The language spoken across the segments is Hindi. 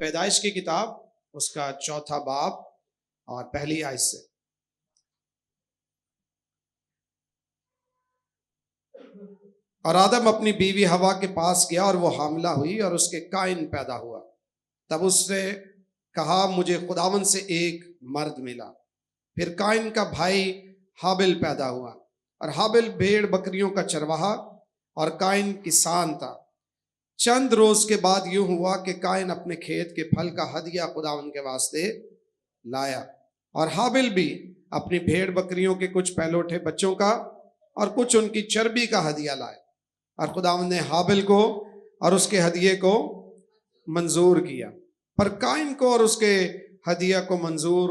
पैदाइश की किताब उसका 4 बाब और पहली आयत से। और आदम अपनी बीवी हवा के पास गया और वो हामिला हुई और उसके काइन पैदा हुआ। तब उसने कहा, मुझे खुदावन से एक मर्द मिला। फिर काइन का भाई हाबिल पैदा हुआ और हाबिल भेड़ बकरियों का चरवाहा और काइन किसान था। चंद रोज के बाद यूं हुआ कि काइन अपने खेत के फल का हदिया खुदावन के वास्ते लाया और हाबिल भी अपनी भेड़ बकरियों के कुछ पहलौठे बच्चों का और कुछ उनकी चर्बी का हदिया लाया। और खुदावन ने हाबिल को और उसके हदिये को मंजूर किया, पर काइन को और उसके हदिया को मंजूर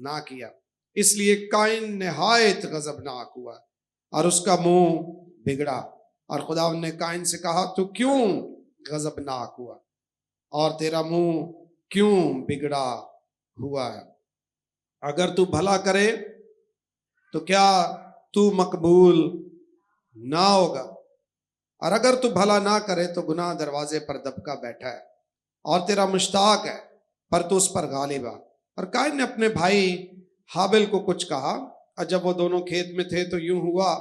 ना किया। इसलिए काइन निहायत गजबनाक हुआ और उसका मुंह बिगड़ा। और खुदावन ने काइन से कहा, तू क्यों गजबनाक हुआ और तेरा मुंह क्यों बिगड़ा हुआ है? अगर तू भला करे तो क्या तू मकबूल ना होगा, और अगर तू भला ना करे तो गुनाह दरवाजे पर दबका बैठा है और तेरा मुश्ताक है, पर तू उस पर गालिब है। और काइन ने अपने भाई हाबिल को कुछ कहा, और जब वो दोनों खेत में थे तो यूं हुआ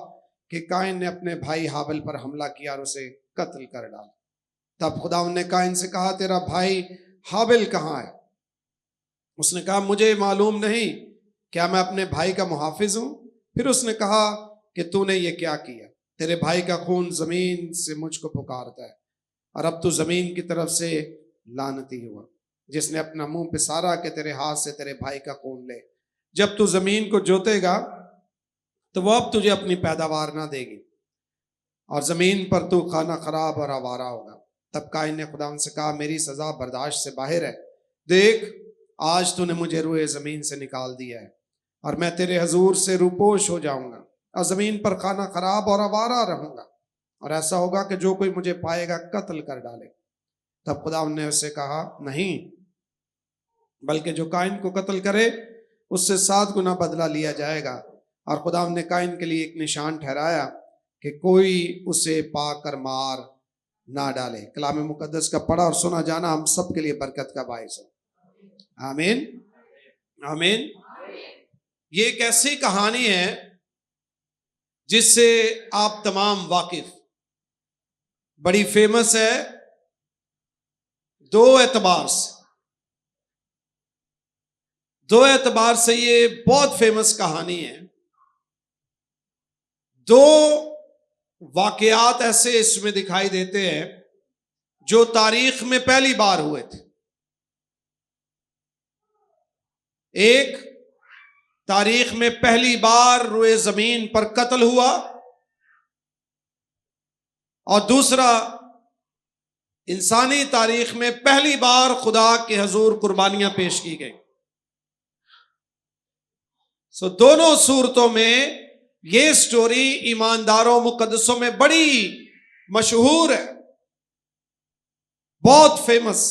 कि काइन ने अपने भाई हाबिल पर हमला किया और उसे कत्ल कर डाला। तब खुदावन ने काइन से कहा, तेरा भाई हाबिल कहाँ है? उसने कहा, मुझे मालूम नहीं, क्या मैं अपने भाई का मुहाफिज हूं? फिर उसने कहा कि तूने ये क्या किया? तेरे भाई का खून जमीन से मुझको पुकारता है, और अब तू जमीन की तरफ से लानती हुआ, जिसने अपना मुंह पिसारा कि तेरे हाथ से तेरे भाई का खून ले। जब तू जमीन को जोतेगा तो वो अब तुझे अपनी पैदावार ना देगी, और जमीन पर तू खाना खराब और आवारा होगा। तब काइन ने खुदावन से कहा, मेरी सजा बर्दाश्त से बाहर है। देख, आज तूने मुझे रूए जमीन से निकाल दिया है, और मैं तेरे हजूर से रूपोश हो जाऊंगा और जमीन पर खाना खराब और आवारा रहूंगा, और ऐसा होगा कि जो कोई मुझे पाएगा कत्ल कर डाले। तब खुदावन ने उससे कहा, नहीं, बल्कि जो काइन को कत्ल करे उससे 7 गुना बदला लिया जाएगा। और खुदावन ने काइन के लिए एक निशान ठहराया कि कोई उसे पाकर मार ना डाले। कलाम मुकद्दस का पढ़ा और सुना जाना हम सब के लिए बरकत का बायस हो। आमीन, आमीन। ये एक ऐसी कहानी है जिससे आप तमाम वाकिफ, बड़ी फेमस है 2 एतबार से ये बहुत फेमस कहानी है। 2 वाकयात ऐसे इसमें दिखाई देते हैं जो तारीख में पहली बार हुए थे। एक, तारीख में पहली बार रुए जमीन पर कत्ल हुआ, और दूसरा, इंसानी तारीख में पहली बार खुदा के हजूर कुर्बानियां पेश की गई। दोनों सूरतों में ये स्टोरी ईमानदारों मुकद्दसों में बड़ी मशहूर है, बहुत फेमस।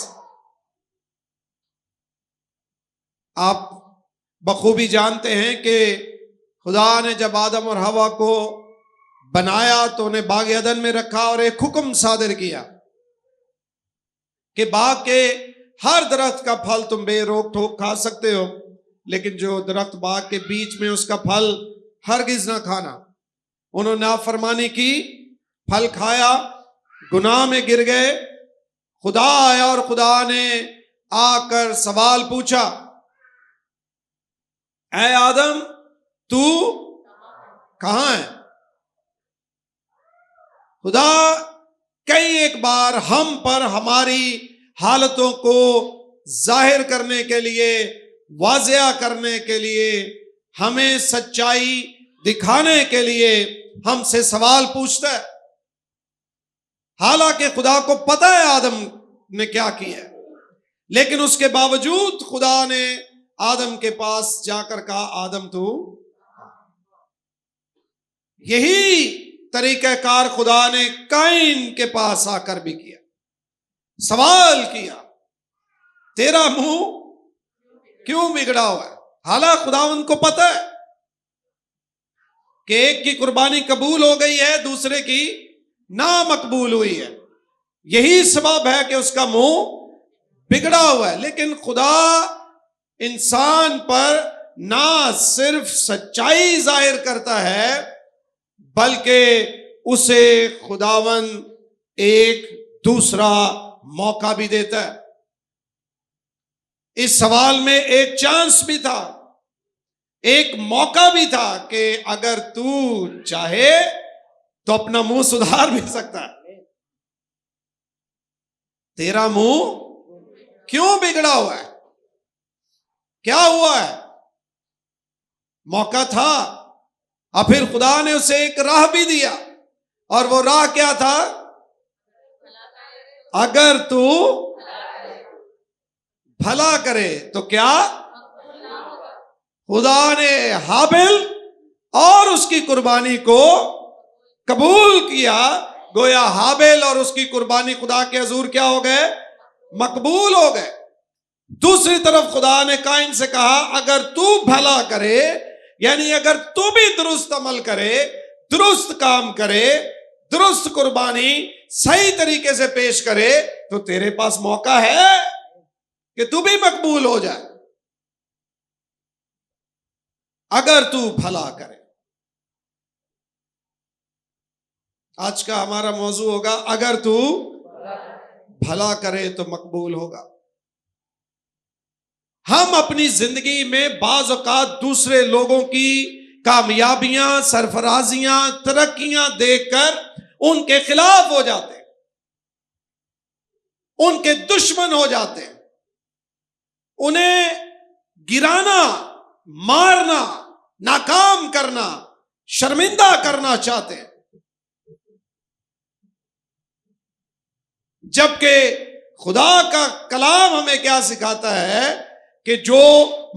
आप बखूबी जानते हैं कि खुदा ने जब आदम और हवा को बनाया तो उन्हें बाग अदन में रखा और एक हुक्म सादिर किया कि बाग के हर दरख्त का फल तुम बेरोक टोक खा सकते हो, लेकिन जो दरख्त बाग के बीच में उसका फल हरगिज ना खाना। उन्होंने नाफरमानी की, फल खाया, गुनाह में गिर गए। खुदा आया और खुदा ने आकर सवाल पूछा, ऐ आदम, तू कहां है? खुदा कई एक बार हम पर हमारी हालतों को जाहिर करने के लिए, वाज़िया करने के लिए, हमें सच्चाई दिखाने के लिए हमसे सवाल पूछता है। हालांकि खुदा को पता है आदम ने क्या किया, लेकिन उसके बावजूद खुदा ने आदम के पास जाकर कहा, आदम तू। यही तरीक़ाकार खुदा ने काइन के पास आकर भी किया, सवाल किया, तेरा मुंह क्यों बिगड़ा हुआ है? हालांकि खुदावंद को पता है कि एक की कुर्बानी कबूल हो गई है, दूसरे की ना मकबूल हुई है। यही सबब है कि उसका मुंह बिगड़ा हुआ है। लेकिन खुदा इंसान पर ना सिर्फ सच्चाई जाहिर करता है, बल्कि उसे खुदावन एक दूसरा मौका भी देता है। इस सवाल में एक चांस भी था, एक मौका भी था कि अगर तू चाहे तो अपना मुंह सुधार भी सकता है। तेरा मुंह क्यों बिगड़ा हुआ है? क्या हुआ है? मौका था। और फिर खुदा ने उसे एक राह भी दिया, और वो राह क्या था? अगर तू भला करे तो क्या? खुदा ने हाबिल और उसकी कुर्बानी को कबूल किया। गोया हाबिल और उसकी कुर्बानी खुदा के हुजूर क्या हो गए? मकबूल हो गए। दूसरी तरफ खुदा ने काइन से कहा, अगर तू भला करे, यानी अगर तू भी दुरुस्त अमल करे, दुरुस्त काम करे, दुरुस्त कुर्बानी सही तरीके से पेश करे, तो तेरे पास मौका है कि तू भी मकबूल हो जाए। अगर तू भला करे। आज का हमारा मौजू होगा, अगर तू भला करे तो मकबूल होगा। हम अपनी जिंदगी में बाज़ औक़ात दूसरे लोगों की कामयाबियां, सरफराजियां, तरक्कियां देखकर उनके खिलाफ हो जाते हैं, उनके दुश्मन हो जाते हैं, उन्हें गिराना, मारना, नाकाम करना, शर्मिंदा करना चाहते हैं। जबकि खुदा का कलाम हमें क्या सिखाता है कि जो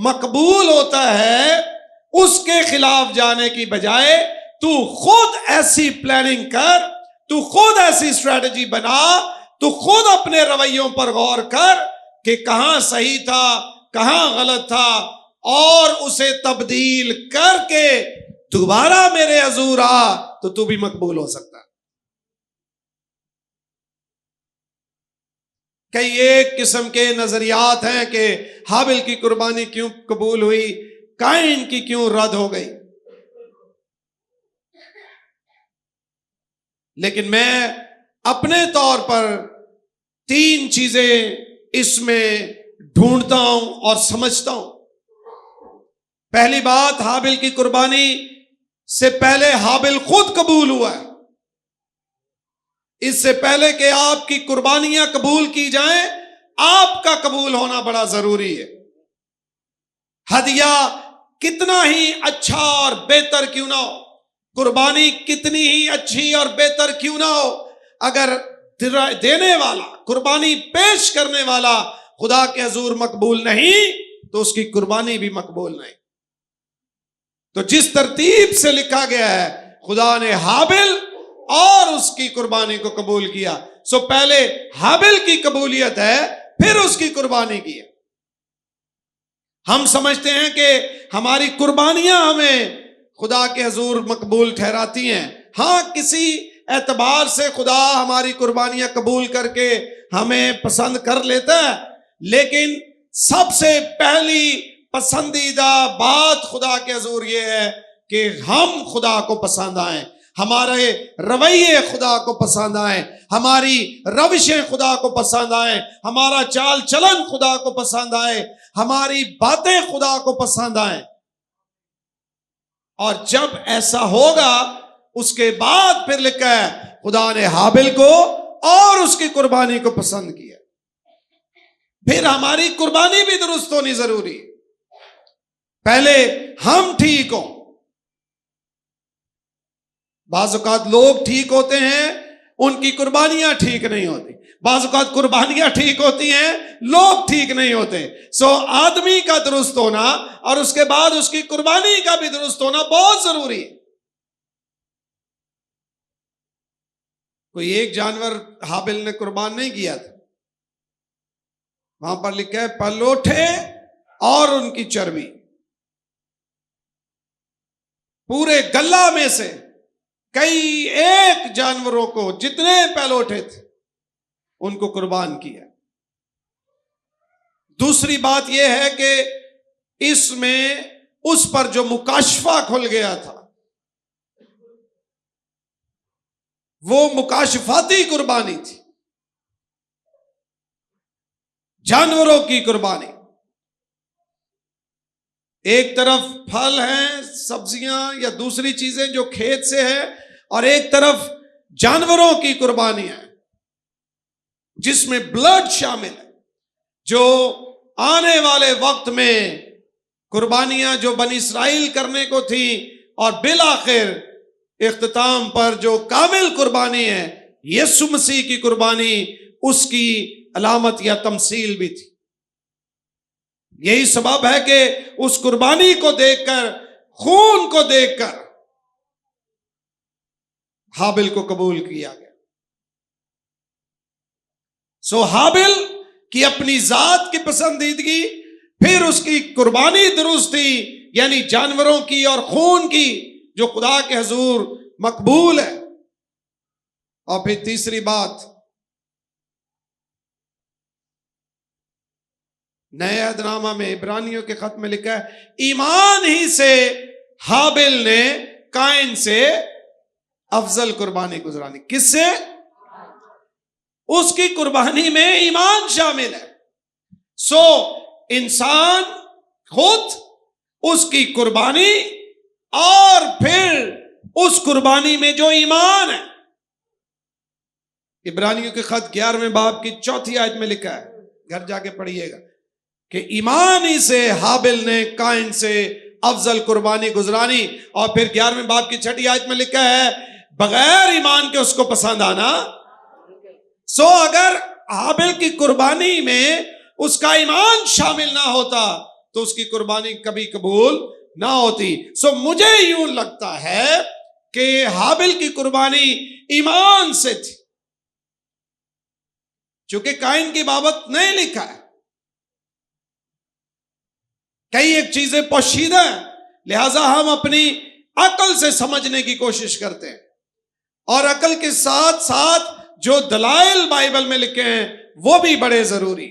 मकबूल होता है उसके खिलाफ जाने की बजाय तू खुद ऐसी प्लानिंग कर, तू खुद ऐसी स्ट्रेटजी बना, तू खुद अपने रवैयों पर गौर कर कि कहां सही था, कहां गलत था, और उसे तब्दील करके दोबारा मेरे हुजूर आ, तो तू भी मकबूल हो सकता है। कई एक किस्म के नजरियात हैं कि हाबिल की कुर्बानी क्यों कबूल हुई, काइन की क्यों रद्द हो गई। लेकिन मैं अपने तौर पर 3 चीजें इसमें ढूंढता हूं और समझता हूं। पहली बात, हाबिल की कुर्बानी से पहले हाबिल खुद कबूल हुआ है। इससे पहले कि आपकी कुर्बानियां कबूल की जाएं, आपका कबूल होना बड़ा जरूरी है। हदिया कितना ही अच्छा और बेहतर क्यों ना हो, कुर्बानी कितनी ही अच्छी और बेहतर क्यों ना हो, अगर देने वाला, कुर्बानी पेश करने वाला खुदा के हुजूर मकबूल नहीं, तो उसकी कुर्बानी भी मकबूल नहीं। तो जिस तरतीब से लिखा गया है, खुदा ने हाबिल और उसकी कुर्बानी को कबूल किया। सो पहले हाबिल की कबूलियत है, फिर उसकी कुर्बानी की है। हम समझते हैं कि हमारी कुर्बानियां हमें खुदा के हुजूर मकबूल ठहराती हैं। हां, किसी एतबार से खुदा हमारी कुर्बानियां कबूल करके हमें पसंद कर लेता है, लेकिन सबसे पहली पसंदीदा बात खुदा के हुजूर ये है कि हम खुदा को पसंद आए, हमारे रवैये खुदा को पसंद आए, हमारी रविशें खुदा को पसंद आए, हमारा चाल चलन खुदा को पसंद आए, हमारी बातें खुदा को पसंद आए। और जब ऐसा होगा, उसके बाद फिर लिखा है खुदा ने हाबिल को और उसकी कुर्बानी को पसंद किया। फिर हमारी कुर्बानी भी दुरुस्त होनी जरूरी है। पहले हम ठीक हो। बाज़ औक़ात लोग ठीक होते हैं, उनकी कुर्बानियां ठीक नहीं होती। बाज़ औक़ात कुर्बानियां ठीक होती हैं, लोग ठीक नहीं होते। सो आदमी का दुरुस्त होना और उसके बाद उसकी कुर्बानी का भी दुरुस्त होना बहुत जरूरी है। कोई एक जानवर हाबिल ने कुर्बान नहीं किया था। वहां पर लिखा है पलोठे और उनकी चर्बी, पूरे गल्ला में से कई एक जानवरों को, जितने पलोठे थे, उनको कुर्बान किया। दूसरी बात यह है कि इसमें उस पर जो मुकाशफा खुल गया था, वो मुकाशफाती कुर्बानी थी, जानवरों की कुर्बानी। एक तरफ फल हैं, सब्जियां या दूसरी चीजें जो खेत से है, और एक तरफ जानवरों की कुर्बानी है जिसमें ब्लड शामिल है। जो आने वाले वक्त में कुर्बानियां जो बनी इस्राइल करने को थी, और बिल आखिर इख्तिताम पर जो कामिल कुर्बानी है यीशु मसीह की कुर्बानी, उसकी अलामत या तमसील भी थी। यही सबब है कि उस कुर्बानी को देखकर, खून को देखकर हाबिल को कबूल किया गया। सो हाबिल की अपनी जात की पसंदीदगी, फिर उसकी कुर्बानी दुरुस्त थी, यानी जानवरों की और खून की, जो खुदा के हुजूर मकबूल है। और फिर तीसरी बात, नए अहदनामा में इब्रानियों के खत में लिखा है, ईमान ही से हाबिल ने काइन से अफजल कुर्बानी गुजरानी। किससे? उसकी कुर्बानी में ईमान शामिल है। सो इंसान खुद, उसकी कुर्बानी, और फिर उस कुर्बानी में जो ईमान है। इब्रानियों के खत 11वें बाब की 4थी आयत में लिखा है, घर जाके पढ़िएगा, कि ईमान ही से हाबिल ने काइन से अफजल कुर्बानी गुजरानी। और फिर 11वें बाब की 6ठी आयत में लिखा है, बगैर ईमान के उसको पसंद आना। सो अगर हाबिल की कुर्बानी में उसका ईमान शामिल ना होता तो उसकी कुर्बानी कभी कबूल ना होती। सो मुझे यूं लगता है कि हाबिल की कुर्बानी ईमान से थी, चूंकि काइन की बाबत नहीं लिखा है। कई एक चीजें पोशीदा हैं, लिहाजा हम अपनी अकल से समझने की कोशिश करते हैं, और अकल के साथ साथ जो दलाइल बाइबल में लिखे हैं वो भी बड़े जरूरी।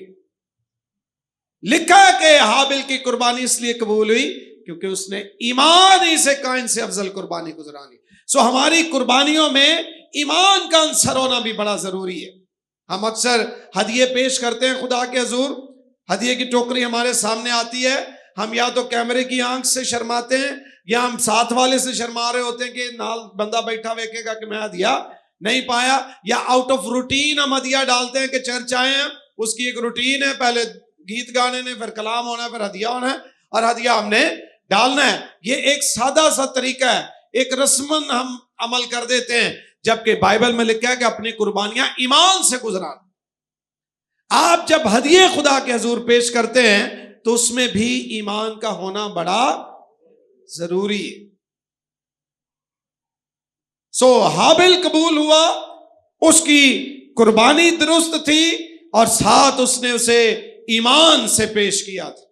लिखा है कि हाबिल की कुर्बानी इसलिए कबूल हुई क्योंकि उसने ईमान ही से काइन से अफजल कुर्बानी गुजरानी। सो हमारी कुर्बानियों में ईमान का अंसर होना भी बड़ा जरूरी है। हम अक्सर हदिये पेश करते हैं खुदा के हुजूर, हदिये की टोकरी हमारे सामने आती है, हम या तो कैमरे की आंख से शर्माते हैं, या हम साथ वाले से शर्मा रहे होते हैं कि नाल बंदा बैठा देखेगा कि मैं हदिया नहीं पाया, या आउट ऑफ रूटीन हम हदिया डालते हैं कि चर्च आए हैं, उसकी एक रूटीन है, पहले गीत गाने ने, फिर कलाम होना है, फिर हदिया होना है, और हदिया हमने डालना है। ये एक सादा सा तरीका है, एक रस्मन हम अमल कर देते हैं, जबकि बाइबल में लिखा है कि अपनी कुर्बानियां ईमान से गुजराना। आप जब हदिये खुदा के हुजूर पेश करते हैं तो उसमें भी ईमान का होना बड़ा जरूरी है। सो हाबिल कबूल हुआ, उसकी कुर्बानी दुरुस्त थी, और साथ उसने उसे ईमान से पेश किया था,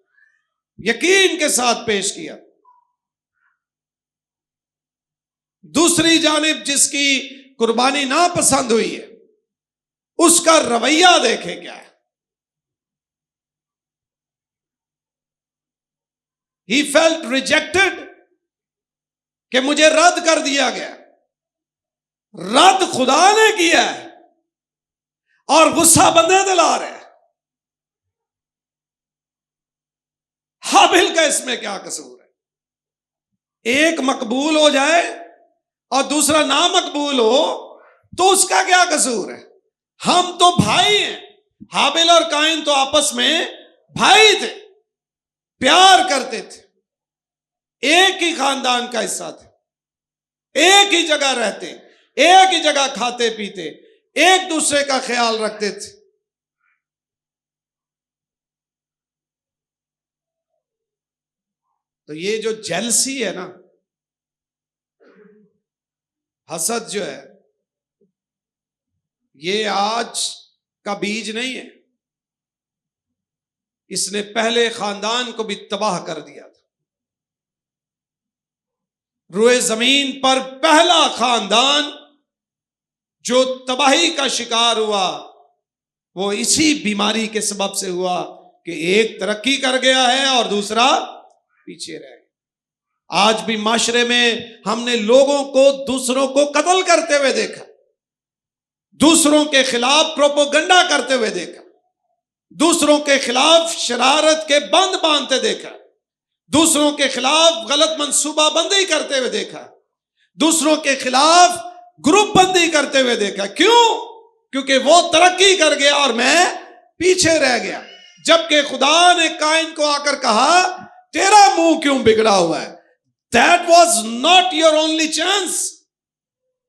यकीन के साथ पेश किया। दूसरी जानिब जिसकी कुर्बानी ना पसंद हुई है, उसका रवैया देखें क्या है। He felt rejected, कि मुझे रद्द कर दिया गया। रद्द खुदा ने किया है और गुस्सा बंदे दिला रहे। हाबिल का इसमें क्या कसूर है? एक मकबूल हो जाए और दूसरा ना मकबूल हो तो उसका क्या कसूर है? हम तो भाई हैं। हाबिल और काइन तो आपस में भाई थे, प्यार करते थे, एक ही खानदान का हिस्सा थे, एक ही जगह रहते, एक ही जगह खाते पीते, एक दूसरे का ख्याल रखते थे। तो ये जो जेलसी है ना, हसद जो है, ये आज का बीज नहीं है, इसने पहले खानदान को भी तबाह कर दिया था। रुए जमीन पर पहला खानदान जो तबाही का शिकार हुआ वो इसी बीमारी के सबब से हुआ कि एक तरक्की कर गया है और दूसरा पीछे रह गया। आज भी माशरे में हमने लोगों को दूसरों को कत्ल करते हुए देखा, दूसरों के खिलाफ प्रोपोगंडा करते हुए देखा, दूसरों के खिलाफ शरारत के बंद बांधते देखा, दूसरों के खिलाफ गलत मंसूबा बंदी करते हुए देखा, दूसरों के खिलाफ ग्रुप बंदी करते हुए देखा। क्यों? क्योंकि वो तरक्की कर गया और मैं पीछे रह गया। जबकि खुदा ने काइन को आकर कहा, तेरा मुंह क्यों बिगड़ा हुआ है? That was not your only chance,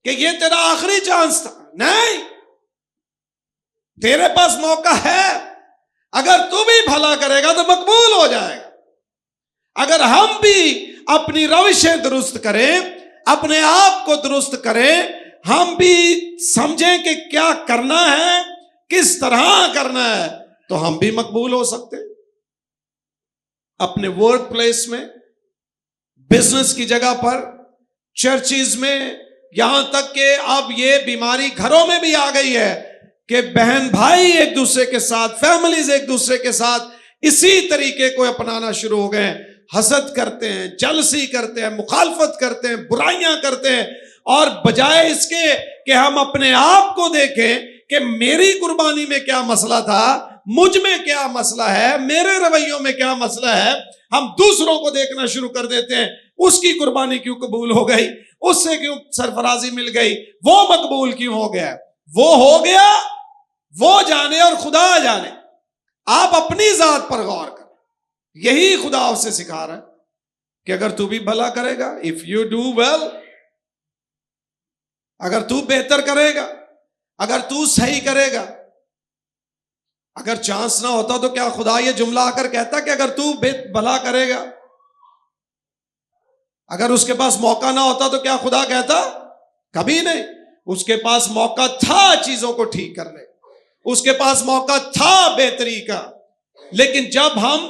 कि ये तेरा आखिरी चांस था। नहीं, तेरे पास मौका है। अगर तू भी भला करेगा तो मकबूल हो जाएगा। अगर हम भी अपनी रविशें दुरुस्त करें, अपने आप को दुरुस्त करें, हम भी समझें कि क्या करना है, किस तरह करना है, तो हम भी मकबूल हो सकते हैं। अपने वर्क प्लेस में, बिजनेस की जगह पर, चर्चिज में, यहां तक कि अब ये बीमारी घरों में भी आ गई है कि बहन भाई एक दूसरे के साथ, फैमिलीज एक दूसरे के साथ इसी तरीके को अपनाना शुरू हो गए। हसद करते हैं, जलसी करते हैं, मुखालफत करते हैं, बुराइयां करते हैं, और बजाय इसके कि हम अपने आप को देखें कि मेरी कुर्बानी में क्या मसला था, मुझ में क्या मसला है, मेरे रवैयों में क्या मसला है, हम दूसरों को देखना शुरू कर देते हैं। उसकी कुर्बानी क्यों कबूल हो गई, उससे क्यों सरफराजी मिल गई, वो मकबूल क्यों हो गया? वो हो गया, वो जाने और खुदा जाने। आप अपनी जात पर गौर करें। यही खुदा उससे सिखा रहा है कि अगर तू भी भला करेगा, इफ यू डू वेल, अगर तू बेहतर करेगा, अगर तू सही करेगा, अगर चांस ना होता तो क्या खुदा ये जुमला आकर कहता कि अगर तू भला करेगा? अगर उसके पास मौका ना होता तो क्या खुदा कहता? कभी नहीं। उसके पास मौका था चीजों को ठीक करने, उसके पास मौका था बेहतरी का। लेकिन जब हम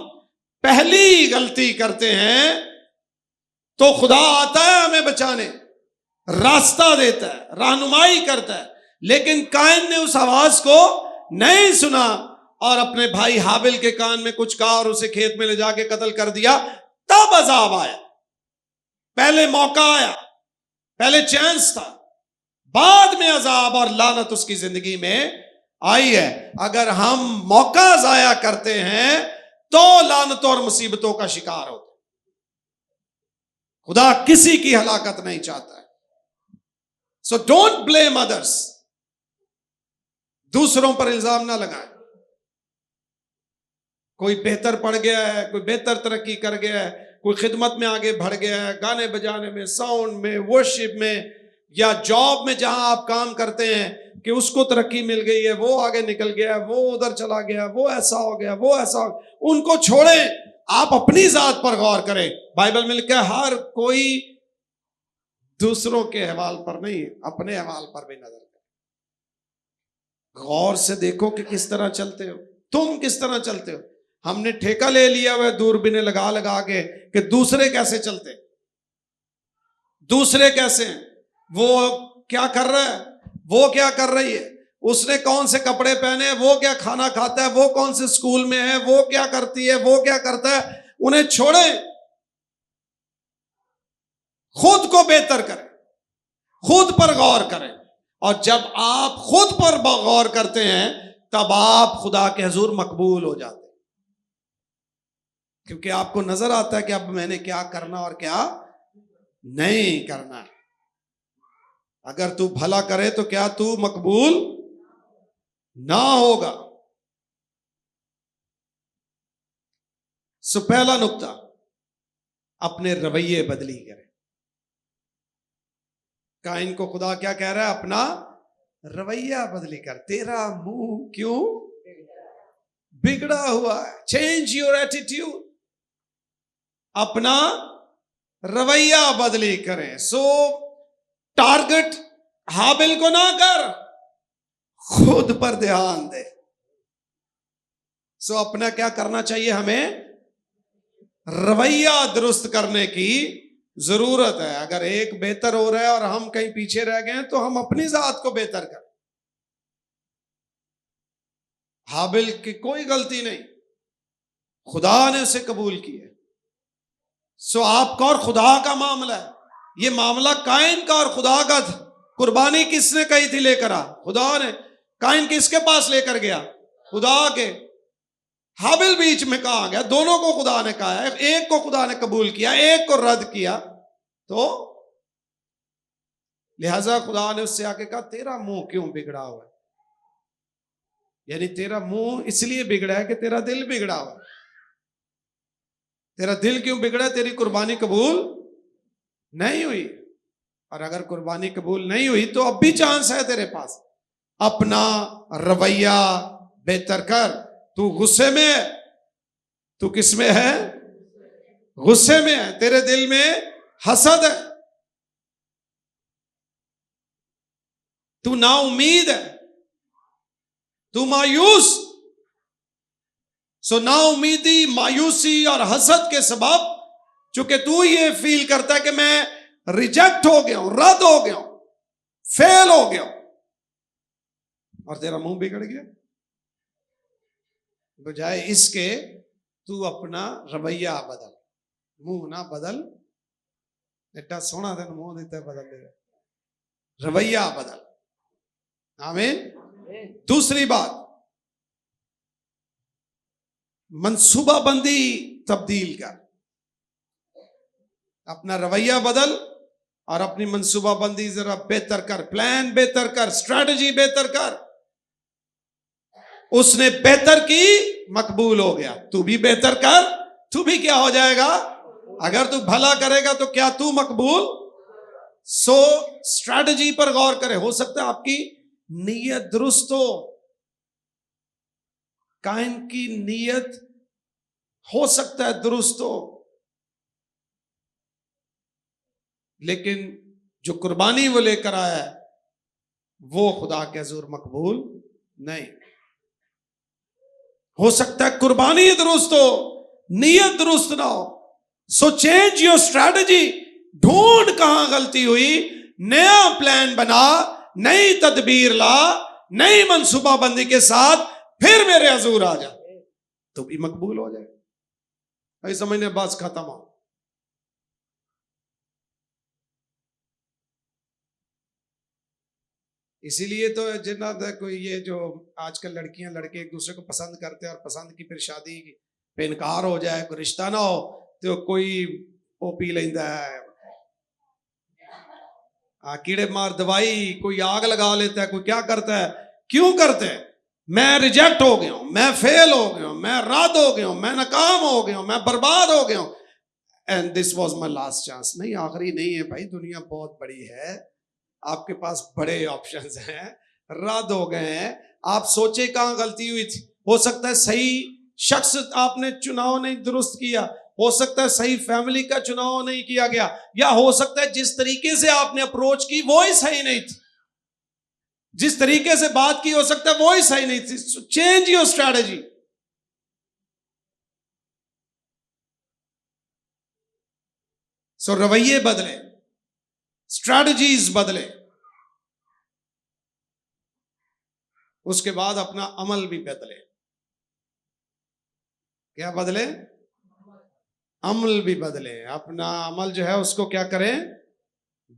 पहली गलती करते हैं तो खुदा आता है हमें बचाने, रास्ता देता है, रहनुमाई करता है। लेकिन काइन ने उस आवाज को नहीं सुना और अपने भाई हाबिल के कान में कुछ कहा और उसे खेत में ले जाके कत्ल कर दिया। तब अजाब आया। पहले मौका आया, पहले चांस था, बाद में अजाब और लानत उसकी जिंदगी में आई है। अगर हम मौका जाया करते हैं तो लानतों और मुसीबतों का शिकार होते। खुदा किसी की हलाकत नहीं चाहता है। So don't blame others. दूसरों पर इल्जाम ना लगाएं। कोई बेहतर पढ़ गया है, कोई बेहतर तरक्की कर गया है, कोई खिदमत में आगे बढ़ गया है, गाने बजाने में, साउंड में, वर्शिप में, या जॉब में जहां आप काम करते हैं कि उसको तरक्की मिल गई है, वो आगे निकल गया, वो उधर चला गया, वो ऐसा हो गया, वो ऐसा हो गया। उनको छोड़ें, आप अपनी जात पर गौर करें। बाइबल में लिखा है हर कोई दूसरों के हवाल पर नहीं, अपने हवाल पर भी नजर करें। गौर से देखो कि किस तरह चलते हो, तुम किस तरह चलते हो। हमने ठेका ले लिया हुआ दूरबीनें लगा लगा के कि दूसरे कैसे चलते, दूसरे कैसे हैं, वो क्या कर रहा है, वो क्या कर रही है, उसने कौन से कपड़े पहने, वो क्या खाना खाता है, वो कौन से स्कूल में है, वो क्या करती है, वो क्या करता है। उन्हें छोड़ें, खुद को बेहतर करें, खुद पर गौर करें। और जब आप खुद पर गौर करते हैं तब आप खुदा के हुजूर मकबूल हो जाते हैं, क्योंकि आपको नजर आता है कि अब मैंने क्या करना और क्या नहीं करना है। अगर तू भला करे तो क्या तू मकबूल ना होगा। सो पहला नुक्ता, अपने रवैये बदली करें। काइन को खुदा क्या कह रहा है? अपना रवैया बदली कर। तेरा मुंह क्यों बिगड़ा हुआ है? चेंज योर एटीट्यूड, अपना रवैया बदली करें। सो टारगेट हाबिल को ना कर, खुद पर ध्यान दे। सो अपना क्या करना चाहिए? हमें रवैया दुरुस्त करने की जरूरत है। अगर एक बेहतर हो रहा है और हम कहीं पीछे रह गए तो हम अपनी जात को बेहतर करें। हाबिल की कोई गलती नहीं, खुदा ने उसे कबूल किया। सो आपका और खुदा का मामला है, ये मामला काइन का और खुदा का था। कुर्बानी किसने कही थी लेकर आ? खुदा ने। काइन किसके पास लेकर गया? खुदा के। हाबिल बीच में कहा गया, दोनों को खुदा ने कहा है, एक को खुदा ने कबूल किया, एक को रद्द किया। तो लिहाजा खुदा ने उससे आके कहा, तेरा मुंह क्यों बिगड़ा हुआ है? यानी तेरा मुंह इसलिए बिगड़ा है कि तेरा दिल बिगड़ा हुआ है। तेरा दिल क्यों बिगड़ा? तेरी कुर्बानी कबूल नहीं हुई। और अगर कुर्बानी कबूल नहीं हुई तो अब भी चांस है तेरे पास। अपना रवैया बेहतर कर। तू गुस्से में है, तू किस में है? गुस्से में है। तेरे दिल में हसद है, तू नाउम्मीद है, तू मायूस। सो नाउम्मीदी, मायूसी और हसद के सबब चूंकि तू ये फील करता है कि मैं रिजेक्ट हो गया हूं, रद्द हो गया हूं, फेल हो गया हूं, और तेरा मुंह बिगड़ गया, बजाय इसके तू अपना रवैया बदल। मुंह ना बदल, इतना सोना तेन मुंह देता है, बदल देगा, रवैया बदल। आमीन। दूसरी बात, मंसूबाबंदी तब्दील कर। अपना रवैया बदल और अपनी मंसूबाबंदी जरा बेहतर कर, प्लान बेहतर कर, स्ट्रैटेजी बेहतर कर। उसने बेहतर की, मकबूल हो गया। तू भी बेहतर कर, तू भी क्या हो जाएगा? अगर तू भला करेगा तो क्या तू मकबूल? सो स्ट्रैटेजी पर गौर करें। हो सकता है आपकी नीयत दुरुस्त हो, काइन की नीयत हो सकता है दुरुस्त हो, लेकिन जो कुर्बानी वो लेकर आया है वो खुदा के हुजूर मकबूल नहीं। हो सकता है कुर्बानी दुरुस्त हो, नीयत दुरुस्त ना हो। So change your strategy. ढूंढ कहां गलती हुई, नया प्लान बना, नई तदबीर ला, नई मंसूबाबंदी के साथ फिर मेरे हुजूर आ जा, तो भी मकबूल हो जाए। भाई समझने, बस खत्म हो। इसीलिए तो जिन्ना कोई ये जो आजकल लड़कियां लड़के एक दूसरे को पसंद करते हैं और पसंद की फिर शादी पे इनकार हो जाए, कोई रिश्ता ना हो, तो कोई वो पी लेता है कीड़े मार दवाई, कोई आग लगा लेता है, कोई क्या करता है। क्यों करते हैं? मैं रिजेक्ट हो गया हूं, मैं फेल हो गया हूं, मैं रद्द हो गया हूं, मैं नाकाम हो गया हूं, मैं बर्बाद हो गया हूं, and this was my last chance. नहीं, आखिरी नहीं है भाई, दुनिया बहुत बड़ी है, आपके पास बड़े ऑप्शंस हैं, रद्द हो गए हैं। आप सोचे कहां गलती हुई थी। हो सकता है सही शख्स आपने चुनाव नहीं दुरुस्त किया, हो सकता है सही फैमिली का चुनाव नहीं किया गया, या हो सकता है जिस तरीके से आपने अप्रोच की वो ही सही नहीं थी, जिस तरीके से बात की हो सकता है वो ही सही नहीं थी। Change your strategy. सो रवैये बदले, स्ट्रैटेजीज बदले, उसके बाद अपना अमल भी बदले। क्या बदले? अमल भी बदले। अपना अमल जो है उसको क्या करें?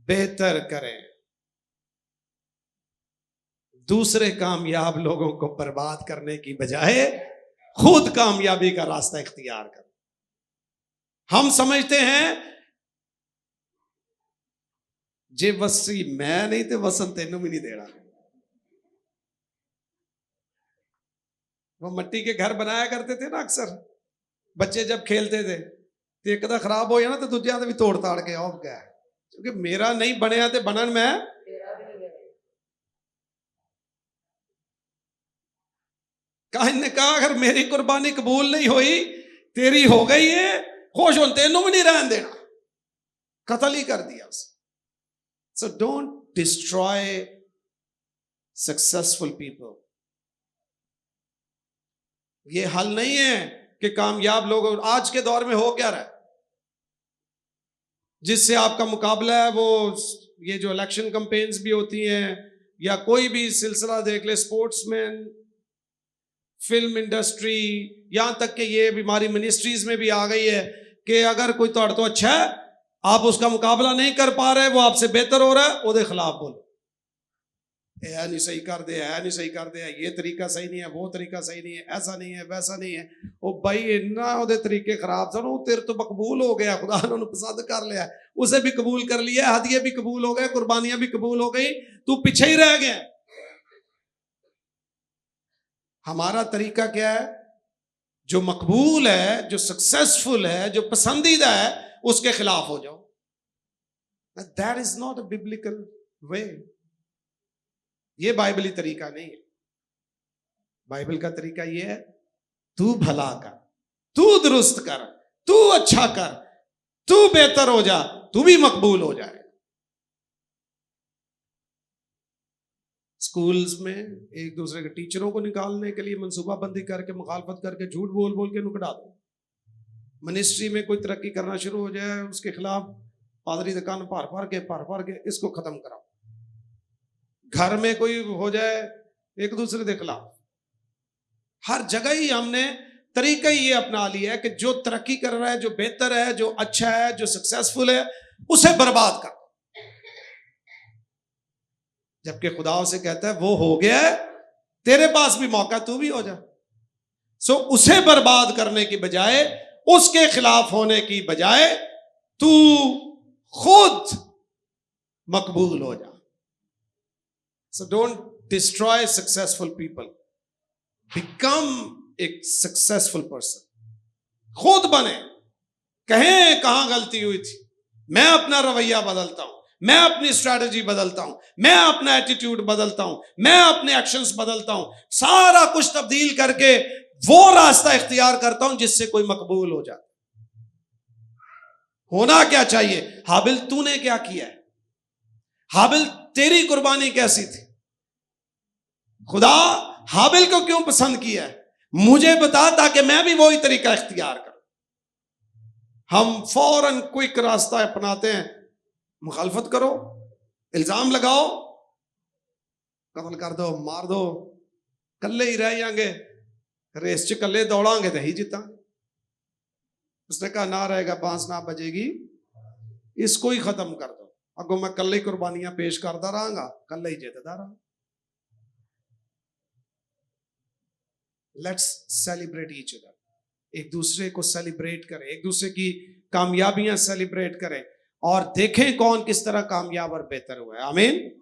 बेहतर करें। दूसरे कामयाब लोगों को बर्बाद करने की बजाय खुद कामयाबी का रास्ता इख्तियार करें। हम समझते हैं जे वसी मैं नहीं तो वसन तेनों भी नहीं देना। वो मिट्टी के घर बनाया करते थे ना अक्सर, बच्चे जब खेलते थे तो एक खराब हो जाए ना तो दूजे भी तोड़ ताड़ के आओ गया, क्योंकि मेरा नहीं बनया तो बनन मैं। काइन ने कहा अगर मेरी कुर्बानी कबूल नहीं हुई, तेरी हो गई है, खुश हो तेनों भी नहीं रहने देना, कत्ल ही कर दिया उसे। So don't destroy successful people. ये हल नहीं है कि कामयाब लोग। आज के दौर में हो क्या रहा है, जिससे आपका मुकाबला है वो ये जो इलेक्शन कैंपेन्स भी होती हैं या कोई भी सिलसिला देख ले, स्पोर्ट्समैन फिल्म इंडस्ट्री, यहां तक कि ये बीमारी मिनिस्ट्रीज में भी आ गई है कि अगर कोई तो अच्छा है, आप उसका मुकाबला नहीं कर पा रहे, वो आपसे बेहतर हो रहा है, उसके खिलाफ बोलो, है नहीं सही कर दे, है नहीं सही कर दे, ये तरीका सही नहीं है, वो तरीका सही नहीं है, ऐसा नहीं है, वैसा नहीं है। ओ भाई इन्ना ओदे तरीके खराब सन, तेरे तो मकबूल हो गया, खुदा ने पसंद कर लिया, उसे भी कबूल कर लिया, हदिये भी कबूल हो गए, कुर्बानियां भी कबूल हो गई, तू पीछे ही रह गया। हमारा तरीका क्या है? जो मकबूल है, जो सक्सेसफुल है, जो पसंदीदा है, उसके खिलाफ हो जाओ। That is not a biblical way. ये बाइबली तरीका नहीं है। बाइबल का तरीका ये है, तू भला कर, तू दुरुस्त कर, तू अच्छा कर, तू बेहतर हो जा, तू भी मकबूल हो जाए। स्कूल्स में एक दूसरे के टीचरों को निकालने के लिए मनसूबाबंदी करके, मुखालफत करके, झूठ बोल बोल के नुकड़ा दो। मिनिस्ट्री में कोई तरक्की करना शुरू हो जाए, उसके खिलाफ पादरी दुकान पार के इसको खत्म कराओ। घर में कोई हो जाए, एक दूसरे के खिलाफ। हर जगह ही हमने तरीका ये अपना लिया है कि जो तरक्की कर रहा है, जो बेहतर है, जो अच्छा है, जो सक्सेसफुल है, उसे बर्बाद कर। जबकि खुदा उसे कहता है वो हो गया है, तेरे पास भी मौका, तू भी हो जा। सो उसे बर्बाद करने की बजाय, उसके खिलाफ होने की बजाय, तू खुद मकबूल हो जा। So don't destroy successful people. Become a successful person. खुद बने, कहें कहां गलती हुई थी, मैं अपना रवैया बदलता हूं, मैं अपनी स्ट्रैटेजी बदलता हूं, मैं अपना एटीट्यूड बदलता हूं, मैं अपने एक्शंस बदलता हूं, सारा कुछ तब्दील करके वो रास्ता इख्तियार करता हूं जिससे कोई मकबूल हो जाए। होना क्या चाहिए? हाबिल तूने क्या किया है? हाबिल तेरी कुर्बानी कैसी थी? खुदा हाबिल को क्यों पसंद किया है? मुझे बता, ताकि मैं भी वही तरीका इख्तियार करूं। हम फौरन क्विक रास्ता अपनाते हैं, मुखालफत करो, इल्जाम लगाओ, कत्ल कर दो, मार दो, कल्ले ही रह जाएंगे, रेस च कल्ले दौड़ांगे तो ही जीता। उसने कहा ना रहेगा, बांस ना बजेगी, इसको ही खत्म कर दो। अगो मैं कल ही कुर्बानियां पेश करता रहांगा, कल ही जीतता रहा। लेट्स सेलिब्रेट ईच अदर, एक दूसरे को सेलिब्रेट करें, एक दूसरे की कामयाबियां सेलिब्रेट करें, और देखें कौन किस तरह कामयाब और बेहतर हुआ है। आमीन।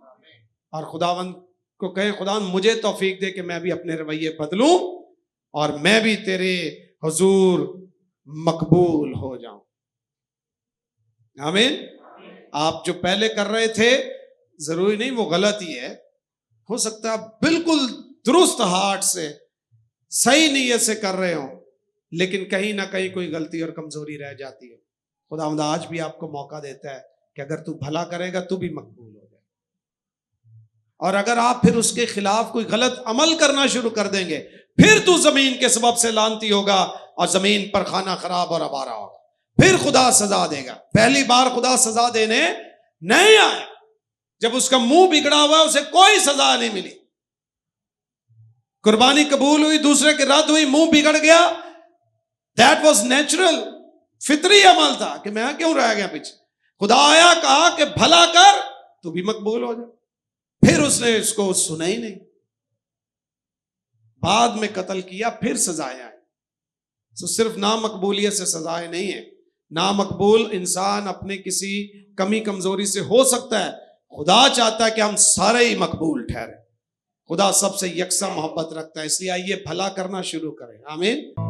और खुदावंद को कहें, खुदावंद मुझे तौफीक दे कि मैं भी अपने रवैये बदलूं और मैं भी तेरे हुजूर मकबूल हो जाऊं। आमीन। आप जो पहले कर रहे थे, जरूरी नहीं वो गलत ही है, हो सकता है बिल्कुल दुरुस्त हार्ट से, सही नीयत से कर रहे हो, लेकिन कहीं ना कहीं कोई गलती और कमजोरी रह जाती है। खुदावंद आज भी आपको मौका देता है कि अगर तू भला करेगा तू भी मकबूल हो जाए, और अगर आप फिर उसके खिलाफ कोई गलत अमल करना शुरू कर देंगे, फिर तू जमीन के सबब से लानती होगा और जमीन पर खाना खराब और आवारा होगा, फिर खुदा सजा देगा। पहली बार खुदा सजा देने नहीं आया, जब उसका मुंह बिगड़ा हुआ, उसे कोई सजा नहीं मिली। कुर्बानी कबूल हुई, दूसरे की रद्द हुई, मुंह बिगड़ गया, दैट वाज नेचुरल, फितरी अमल था कि मैं क्यों रह गया पीछे। खुदा आया, कहा कि भला कर, तू भी मकबूल हो जा। फिर उसने इसको सुना ही नहीं, बाद में कत्ल किया, फिर सजाएं आई। तो सिर्फ नामकबूलियत से सजाएं नहीं है। नामकबूल इंसान अपने किसी कमी कमजोरी से हो सकता है, खुदा चाहता है कि हम सारे ही मकबूल ठहरे। खुदा सबसे यकसा मोहब्बत रखता है, इसलिए आइए भला करना शुरू करें। आमीन।